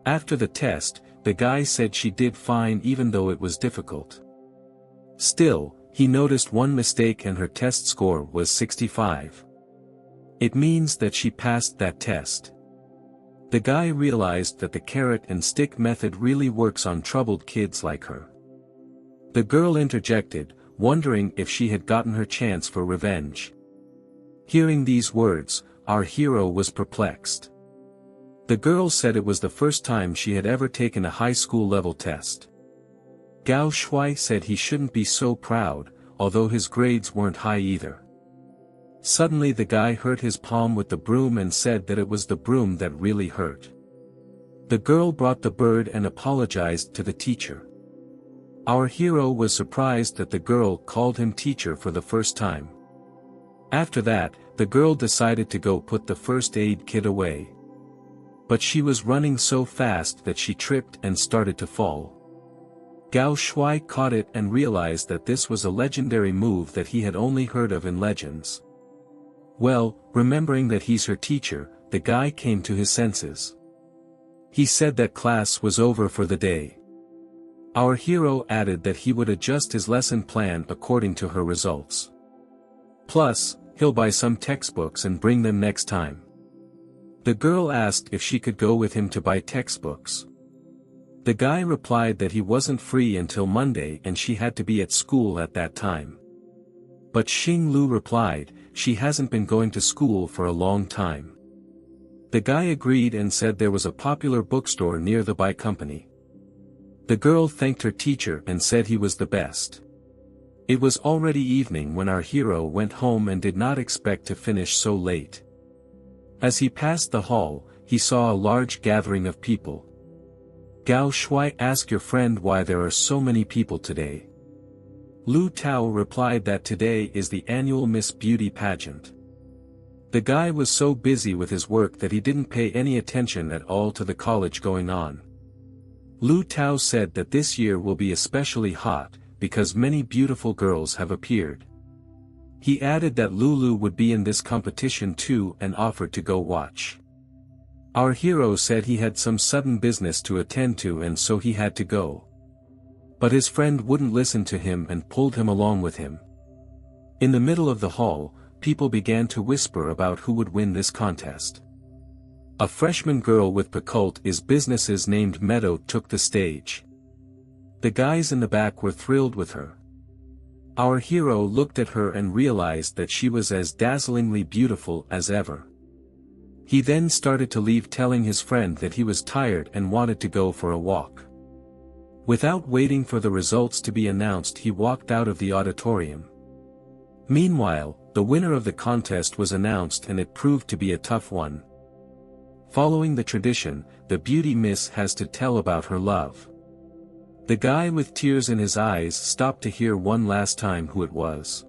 After the test, the guy said she did fine even though it was difficult. Still, he noticed one mistake and her test score was 65. It means that she passed that test. The guy realized that the carrot and stick method really works on troubled kids like her. The girl interjected, wondering if she had gotten her chance for revenge. Hearing these words, our hero was perplexed. The girl said it was the first time she had ever taken a high school level test. Gao Shui said he shouldn't be so proud, although his grades weren't high either. Suddenly the guy hurt his palm with the broom and said that it was the broom that really hurt. The girl brought the bird and apologized to the teacher. Our hero was surprised that the girl called him teacher for the first time. After that, the girl decided to go put the first aid kit away. But she was running so fast that she tripped and started to fall. Gao Shui caught it and realized that this was a legendary move that he had only heard of in legends. Well, remembering that he's her teacher, the guy came to his senses. He said that class was over for the day. Our hero added that he would adjust his lesson plan according to her results. Plus, he'll buy some textbooks and bring them next time. The girl asked if she could go with him to buy textbooks. The guy replied that he wasn't free until Monday and she had to be at school at that time. But Xinglu replied, she hasn't been going to school for a long time. The guy agreed and said there was a popular bookstore near the buy company. The girl thanked her teacher and said he was the best. It was already evening when our hero went home and did not expect to finish so late. As he passed the hall, he saw a large gathering of people. Gao Shui, ask your friend why there are so many people today. Lu Tao replied that today is the annual Miss Beauty pageant. The guy was so busy with his work that he didn't pay any attention at all to the college going on. Lu Tao said that this year will be especially hot, because many beautiful girls have appeared. He added that Lulu would be in this competition too and offered to go watch. Our hero said he had some sudden business to attend to and so he had to go. But his friend wouldn't listen to him and pulled him along with him. In the middle of the hall, people began to whisper about who would win this contest. A freshman girl with Picult is businesses named Meadow took the stage. The guys in the back were thrilled with her. Our hero looked at her and realized that she was as dazzlingly beautiful as ever. He then started to leave, telling his friend that he was tired and wanted to go for a walk. Without waiting for the results to be announced, he walked out of the auditorium. Meanwhile, the winner of the contest was announced and it proved to be a tough one. Following the tradition, the beauty miss has to tell about her love. The guy with tears in his eyes stopped to hear one last time who it was.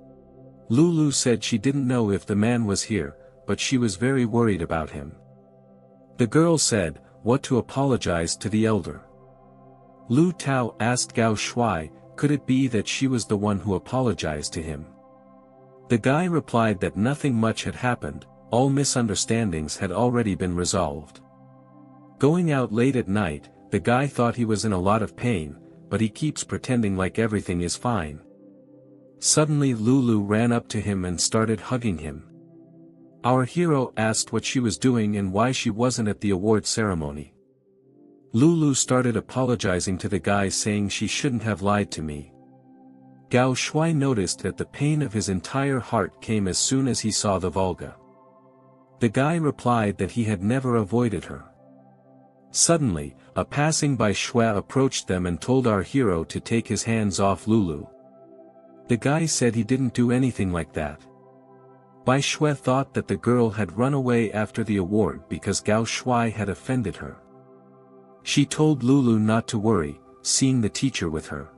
Lulu said she didn't know if the man was here, but she was very worried about him. The girl said, what to apologize to the elder. Lu Tao asked Gao Shuai, could it be that she was the one who apologized to him? The guy replied that nothing much had happened, all misunderstandings had already been resolved. Going out late at night, the guy thought he was in a lot of pain, but he keeps pretending like everything is fine. Suddenly Lulu ran up to him and started hugging him. Our hero asked what she was doing and why she wasn't at the award ceremony. Lulu started apologizing to the guy, saying she shouldn't have lied to me. Gao Shuai noticed that the pain of his entire heart came as soon as he saw the Volga. The guy replied that he had never avoided her. Suddenly, a passing-by Shuai approached them and told our hero to take his hands off Lulu. The guy said he didn't do anything like that. Bai Shuai thought that the girl had run away after the award because Gao Shuai had offended her. She told Lulu not to worry, seeing the teacher with her.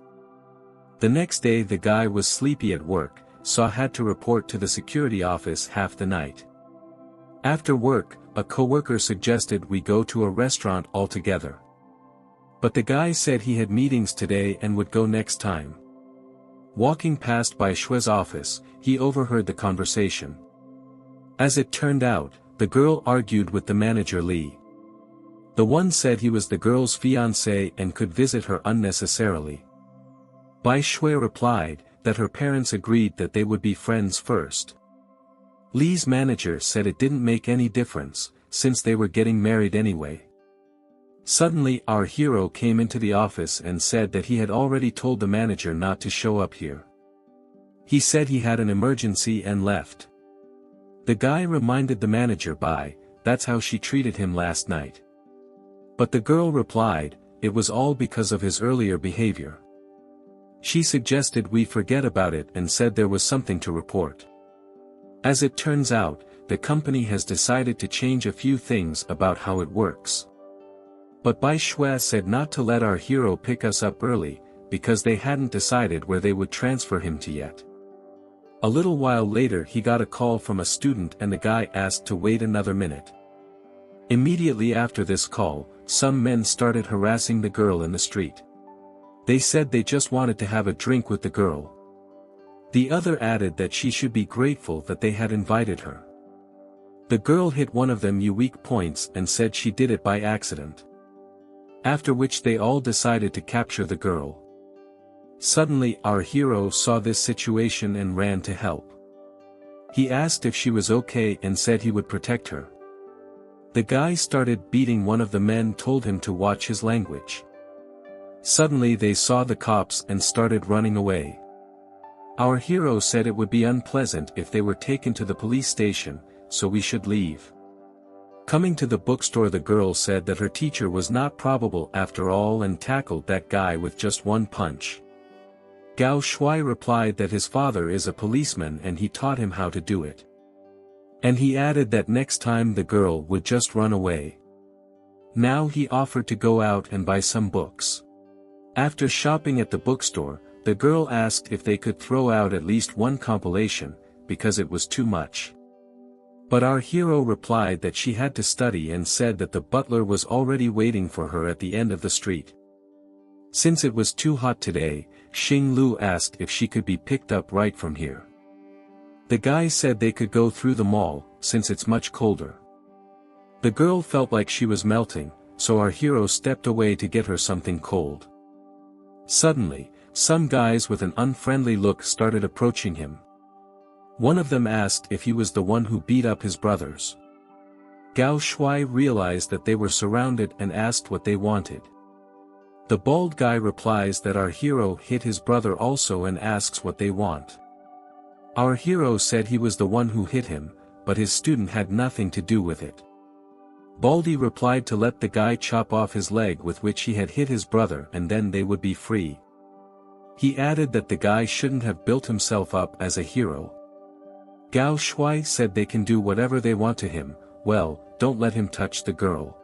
The next day the guy was sleepy at work, so had to report to the security office half the night. After work, a coworker suggested we go to a restaurant all together. But the guy said he had meetings today and would go next time. Walking past Bai Shuai's office, he overheard the conversation. As it turned out, the girl argued with the manager Li. The one said he was the girl's fiancé and could visit her unnecessarily. Bai Shuai replied that her parents agreed that they would be friends first. Li's manager said it didn't make any difference, since they were getting married anyway. Suddenly our hero came into the office and said that he had already told the manager not to show up here. He said he had an emergency and left. The guy reminded the manager that's how she treated him last night. But the girl replied, it was all because of his earlier behavior. She suggested we forget about it and said there was something to report. As it turns out, the company has decided to change a few things about how it works. But Bai Shuai said not to let our hero pick us up early, because they hadn't decided where they would transfer him to yet. A little while later he got a call from a student and the guy asked to wait another minute. Immediately after this call, some men started harassing the girl in the street. They said they just wanted to have a drink with the girl. The other added that she should be grateful that they had invited her. The girl hit one of them weak points and said she did it by accident. After which they all decided to capture the girl. Suddenly our hero saw this situation and ran to help. He asked if she was okay and said he would protect her. The guy started beating one of the men, told him to watch his language. Suddenly they saw the cops and started running away. Our hero said it would be unpleasant if they were taken to the police station, so we should leave. Coming to the bookstore, the girl said that her teacher was not probable after all and tackled that guy with just one punch. Gao Shuai replied that his father is a policeman and he taught him how to do it. And he added that next time the girl would just run away. Now he offered to go out and buy some books. After shopping at the bookstore, the girl asked if they could throw out at least one compilation, because it was too much. But our hero replied that she had to study and said that the butler was already waiting for her at the end of the street. Since it was too hot today, Xing Lu asked if she could be picked up right from here. The guy said they could go through the mall, since it's much colder. The girl felt like she was melting, so our hero stepped away to get her something cold. Suddenly, some guys with an unfriendly look started approaching him. One of them asked if he was the one who beat up his brothers. Gao Shuai realized that they were surrounded and asked what they wanted. The bald guy replies that our hero hit his brother also and asks what they want. Our hero said he was the one who hit him, but his student had nothing to do with it. Baldy replied to let the guy chop off his leg with which he had hit his brother and then they would be free. He added that the guy shouldn't have built himself up as a hero. Gao Shuai said they can do whatever they want to him, well, don't let him touch the girl.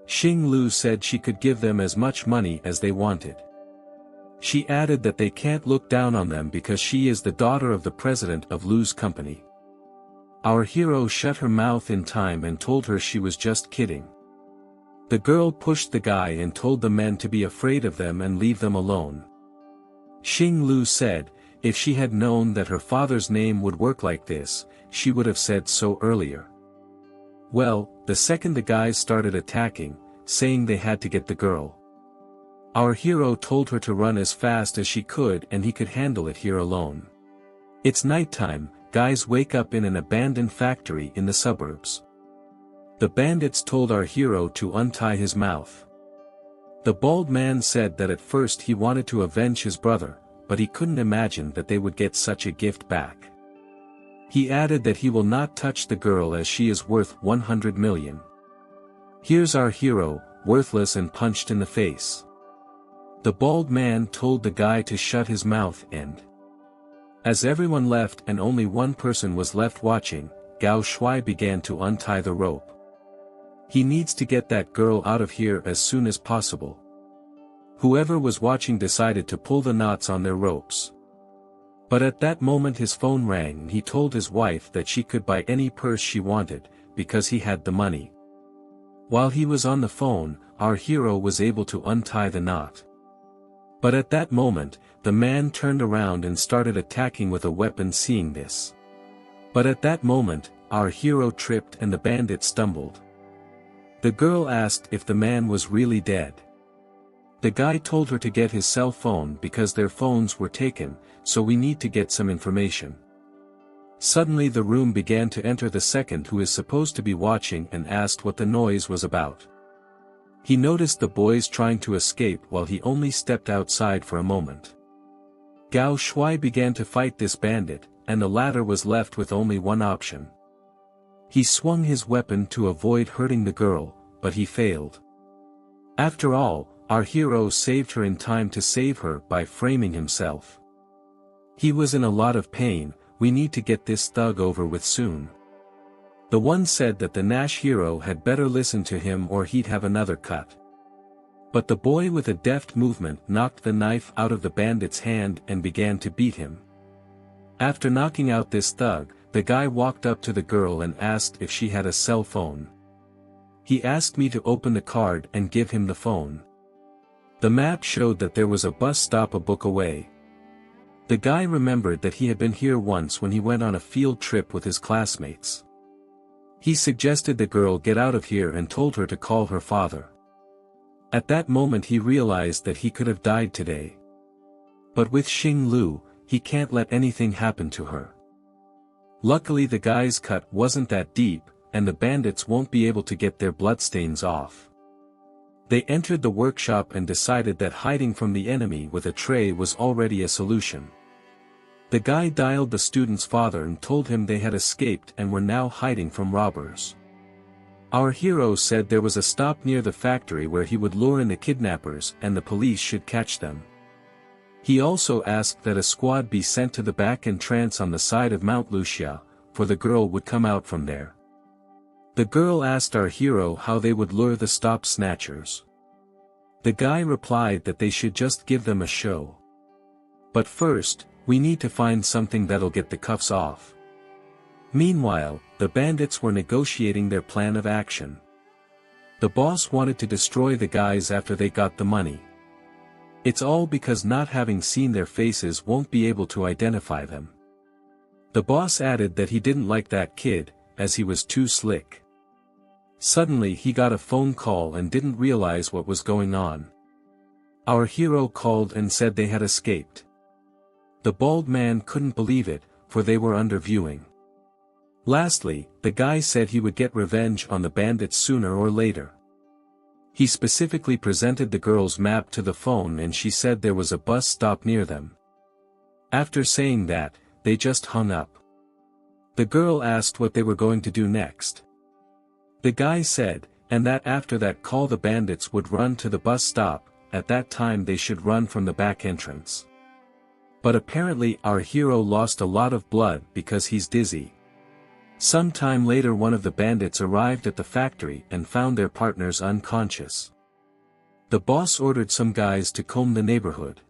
Xing Lu said she could give them as much money as they wanted. She added that they can't look down on them because she is the daughter of the president of Lu's company. Our hero shut her mouth in time and told her she was just kidding. The girl pushed the guy and told the men to be afraid of them and leave them alone. Xing Lu said, if she had known that her father's name would work like this, she would have said so earlier. Well, the second the guys started attacking, saying they had to get the girl. Our hero told her to run as fast as she could and he could handle it here alone. It's nighttime, guys wake up in an abandoned factory in the suburbs. The bandits told our hero to untie his mouth. The bald man said that at first he wanted to avenge his brother, but he couldn't imagine that they would get such a gift back. He added that he will not touch the girl as she is worth 100 million. Here's our hero, worthless and punched in the face. The bald man told the guy to shut his mouth and as everyone left and only one person was left watching, Gao Shui began to untie the rope. He needs to get that girl out of here as soon as possible. Whoever was watching decided to pull the knots on their ropes. But at that moment his phone rang and he told his wife that she could buy any purse she wanted, because he had the money. While he was on the phone, our hero was able to untie the knot. But at that moment, the man turned around and started attacking with a weapon seeing this. But at that moment, our hero tripped and the bandit stumbled. The girl asked if the man was really dead. The guy told her to get his cell phone because their phones were taken, so we need to get some information. Suddenly the room began to enter the second who is supposed to be watching and asked what the noise was about. He noticed the boys trying to escape while he only stepped outside for a moment. Gao Shui began to fight this bandit, and the latter was left with only one option. He swung his weapon to avoid hurting the girl, but he failed. After all, our hero saved her in time to save her by framing himself. He was in a lot of pain, we need to get this thug over with soon. The one said that the Nash hero had better listen to him or he'd have another cut. But the boy with a deft movement knocked the knife out of the bandit's hand and began to beat him. After knocking out this thug, the guy walked up to the girl and asked if she had a cell phone. He asked me to open the card and give him the phone. The map showed that there was a bus stop a book away. The guy remembered that he had been here once when he went on a field trip with his classmates. He suggested the girl get out of here and told her to call her father. At that moment he realized that he could have died today. But with Xing Lu, he can't let anything happen to her. Luckily the guy's cut wasn't that deep, and the bandits won't be able to get their bloodstains off. They entered the workshop and decided that hiding from the enemy with a tray was already a solution. The guy dialed the student's father and told him they had escaped and were now hiding from robbers. Our hero said there was a stop near the factory where he would lure in the kidnappers and the police should catch them. He also asked that a squad be sent to the back entrance on the side of Mount Lucia, for the girl would come out from there. The girl asked our hero how they would lure the stop snatchers. The guy replied that they should just give them a show. But first, we need to find something that'll get the cuffs off. Meanwhile, the bandits were negotiating their plan of action. The boss wanted to destroy the guys after they got the money. It's all because not having seen their faces won't be able to identify them. The boss added that he didn't like that kid, as he was too slick. Suddenly he got a phone call and didn't realize what was going on. Our hero called and said they had escaped. The bald man couldn't believe it, for they were under viewing. Lastly, the guy said he would get revenge on the bandits sooner or later. He specifically presented the girl's map to the phone and she said there was a bus stop near them. After saying that, they just hung up. The girl asked what they were going to do next. The guy said, and that after that call the bandits would run to the bus stop, at that time they should run from the back entrance. But apparently our hero lost a lot of blood because he's dizzy. Some time later one of the bandits arrived at the factory and found their partners unconscious. The boss ordered some guys to comb the neighborhood.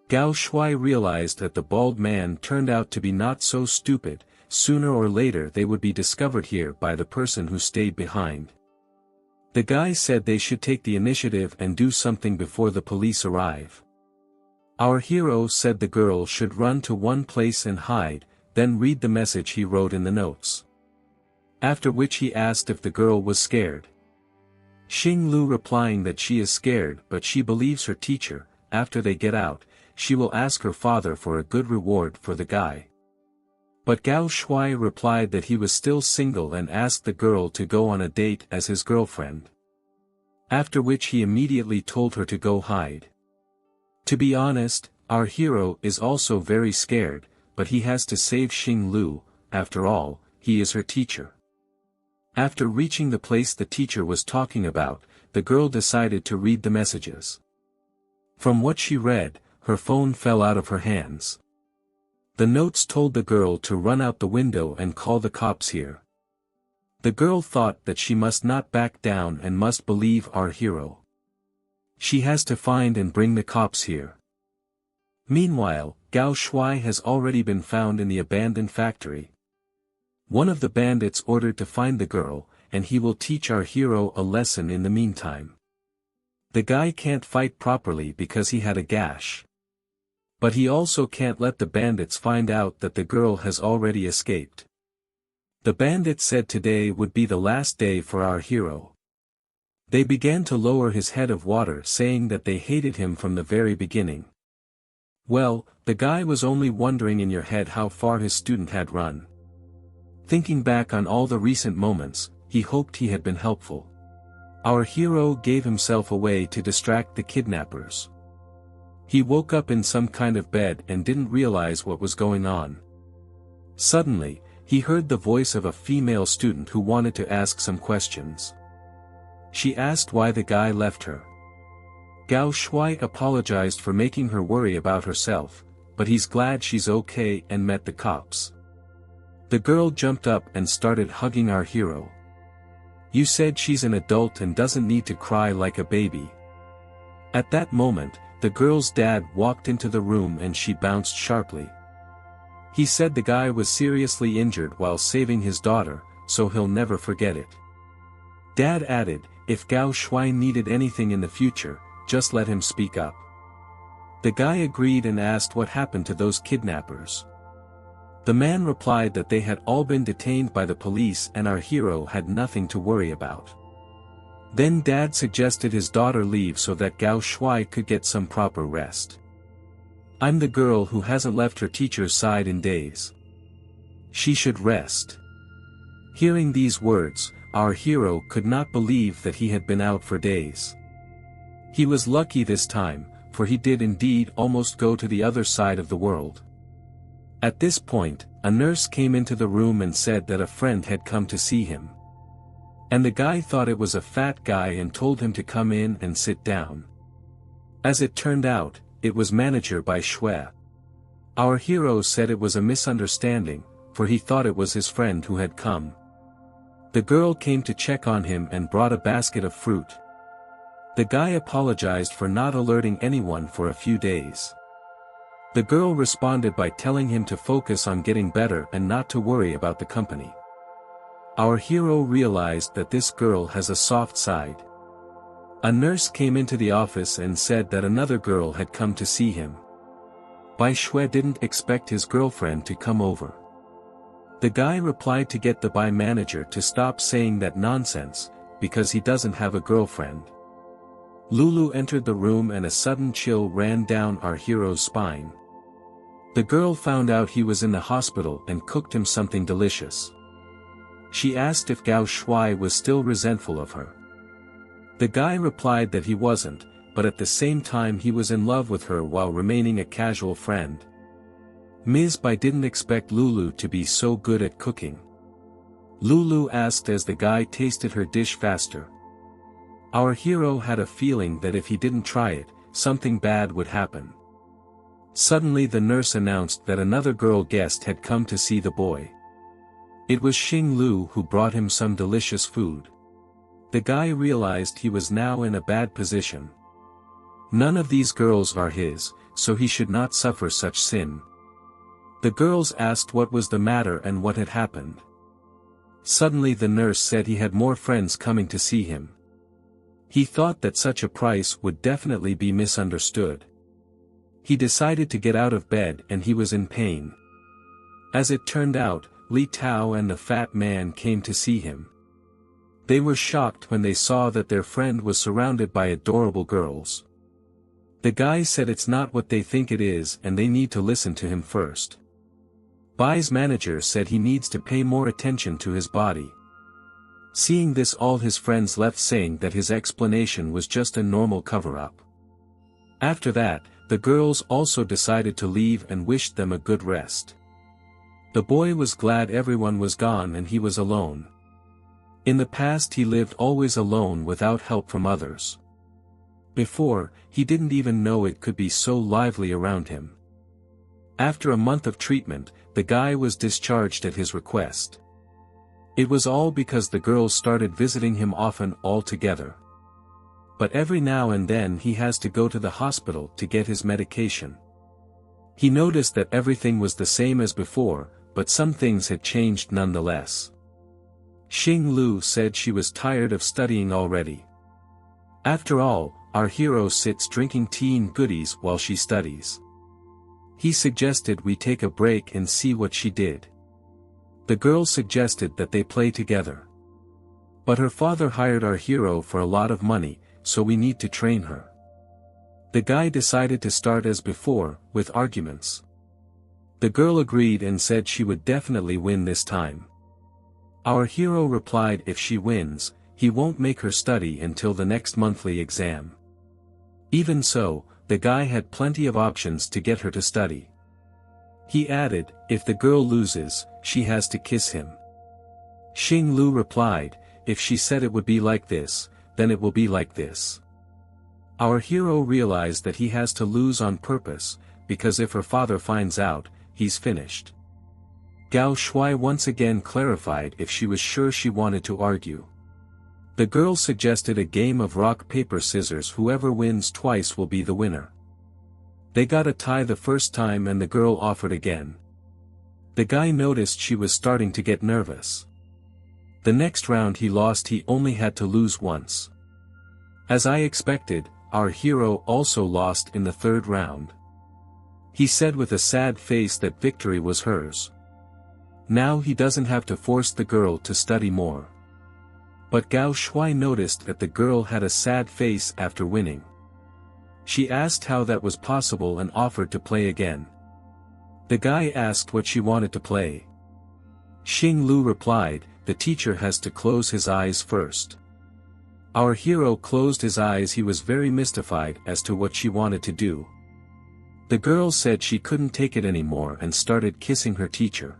Gao Shui realized that the bald man turned out to be not so stupid, sooner or later they would be discovered here by the person who stayed behind. The guy said they should take the initiative and do something before the police arrive. Our hero said the girl should run to one place and hide, then read the message he wrote in the notes. After which he asked if the girl was scared. Xing Lu replying that she is scared but she believes her teacher. After they get out, she will ask her father for a good reward for the guy. But Gao Shui replied that he was still single and asked the girl to go on a date as his girlfriend. After which he immediately told her to go hide. To be honest, our hero is also very scared, but he has to save Xing Lu. After all, he is her teacher. After reaching the place the teacher was talking about, the girl decided to read the messages. From what she read, her phone fell out of her hands. The notes told the girl to run out the window and call the cops here. The girl thought that she must not back down and must believe our hero. She has to find and bring the cops here. Meanwhile, Gao Shui has already been found in the abandoned factory. One of the bandits ordered to find the girl, and he will teach our hero a lesson in the meantime. The guy can't fight properly because he had a gash. But he also can't let the bandits find out that the girl has already escaped. The bandits said today would be the last day for our hero. They began to lower his head of water saying that they hated him from the very beginning. Well, the guy was only wondering in your head how far his student had run. Thinking back on all the recent moments, he hoped he had been helpful. Our hero gave himself away to distract the kidnappers. He woke up in some kind of bed and didn't realize what was going on. Suddenly, he heard the voice of a female student who wanted to ask some questions. She asked why the guy left her. Gao Shui apologized for making her worry about herself, but he's glad she's okay and met the cops. The girl jumped up and started hugging our hero. You said she's an adult and doesn't need to cry like a baby. At that moment, the girl's dad walked into the room and she bounced sharply. He said the guy was seriously injured while saving his daughter, so he'll never forget it. Dad added, if Gao Shui needed anything in the future, just let him speak up. The guy agreed and asked what happened to those kidnappers. The man replied that they had all been detained by the police and our hero had nothing to worry about. Then Dad suggested his daughter leave so that Gao Shui could get some proper rest. I'm the girl who hasn't left her teacher's side in days. She should rest. Hearing these words, our hero could not believe that he had been out for days. He was lucky this time, for he did indeed almost go to the other side of the world. At this point, a nurse came into the room and said that a friend had come to see him. And the guy thought it was a fat guy and told him to come in and sit down. As it turned out, it was Manager Bai Shui. Our hero said it was a misunderstanding, for he thought it was his friend who had come. The girl came to check on him and brought a basket of fruit. The guy apologized for not alerting anyone for a few days. The girl responded by telling him to focus on getting better and not to worry about the company. Our hero realized that this girl has a soft side. A nurse came into the office and said that another girl had come to see him. Bai Shui didn't expect his girlfriend to come over. The guy replied to get the Bai manager to stop saying that nonsense, because he doesn't have a girlfriend. Lulu entered the room and a sudden chill ran down our hero's spine. The girl found out he was in the hospital and cooked him something delicious. She asked if Gao Shui was still resentful of her. The guy replied that he wasn't, but at the same time he was in love with her while remaining a casual friend. Ms. Bai didn't expect Lulu to be so good at cooking. Lulu asked as the guy tasted her dish faster. Our hero had a feeling that if he didn't try it, something bad would happen. Suddenly the nurse announced that another girl guest had come to see the boy. It was Xing Lu who brought him some delicious food. The guy realized he was now in a bad position. None of these girls are his, so he should not suffer such sin. The girls asked what was the matter and what had happened. Suddenly the nurse said he had more friends coming to see him. He thought that such a price would definitely be misunderstood. He decided to get out of bed and he was in pain. As it turned out, Li Tao and the fat man came to see him. They were shocked when they saw that their friend was surrounded by adorable girls. The guy said it's not what they think it is and they need to listen to him first. Bai's manager said he needs to pay more attention to his body. Seeing this, all his friends left saying that his explanation was just a normal cover-up. After that, the girls also decided to leave and wished them a good rest. The boy was glad everyone was gone and he was alone. In the past he lived always alone without help from others. Before, he didn't even know it could be so lively around him. After a month of treatment, the guy was discharged at his request. It was all because the girls started visiting him often all together. But every now and then he has to go to the hospital to get his medication. He noticed that everything was the same as before, but some things had changed nonetheless. Xing Lu said she was tired of studying already. After all, our hero sits drinking tea and goodies while she studies. He suggested we take a break and see what she did. The girl suggested that they play together. But her father hired our hero for a lot of money, so we need to train her. The guy decided to start as before, with arguments. The girl agreed and said she would definitely win this time. Our hero replied if she wins, he won't make her study until the next monthly exam. Even so, the guy had plenty of options to get her to study. He added, if the girl loses, she has to kiss him. Xing Lu replied, if she said it would be like this, then it will be like this. Our hero realized that he has to lose on purpose, because if her father finds out, he's finished. Gao Shui once again clarified if she was sure she wanted to argue. The girl suggested a game of rock paper scissors. Whoever wins twice will be the winner. They got a tie the first time and the girl offered again. The guy noticed she was starting to get nervous. The next round he lost, he only had to lose once. As I expected, our hero also lost in the third round. He said with a sad face that victory was hers. Now he doesn't have to force the girl to study more. But Gao Shui noticed that the girl had a sad face after winning. She asked how that was possible and offered to play again. The guy asked what she wanted to play. Xing Lu replied, the teacher has to close his eyes first. Our hero closed his eyes. He was very mystified as to what she wanted to do. The girl said she couldn't take it anymore and started kissing her teacher.